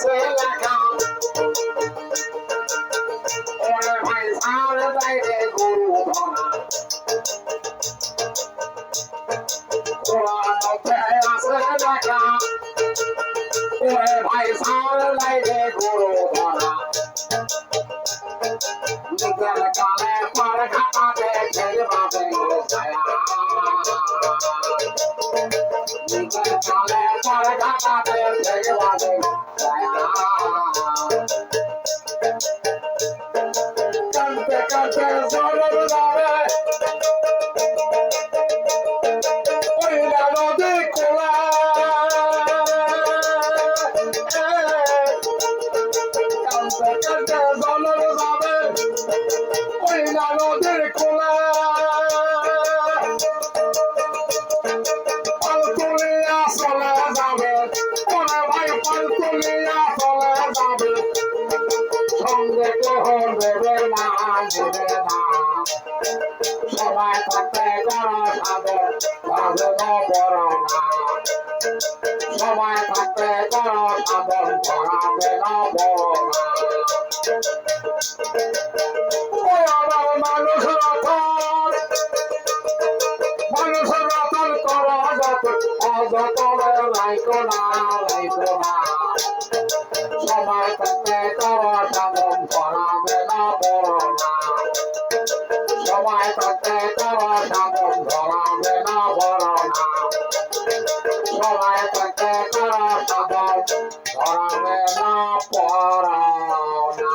আছে লেখা ওরে ভাই সার বাইরে গরু ধরা কোরআনতে আছে লেখা ওরে ভাই সার বাইরে গরু ধরা নিজের কালে পর ঘাটাতে খেলবাবে ছায়া নিজের কালে পর ঘাটাতে খেলবাবে ছায়া কানতে কানতে জলের যাবে ওই নদী কোলা কানতে কানতে জলের যাবে ওই নদীর কোলা পাল তুলিয়া চলে যাবে ওরে ভাই পাল তুলিয়া চলে যাবে সঙ্গে কেহ নেবে না সবাই থাকতে করো সাধন সাধন করো না সবাই থাকতে করো সাধন করাবে না করো না ওই আমার মানুষ রতন করো অযতনে লাইকো না সবাই থাকতে করো সাধন করাবে না করো না সবাই থাকতে করো সাধন ধরাবে না করো না সবাই থাকতে করো সাধন ধরাবে না করো না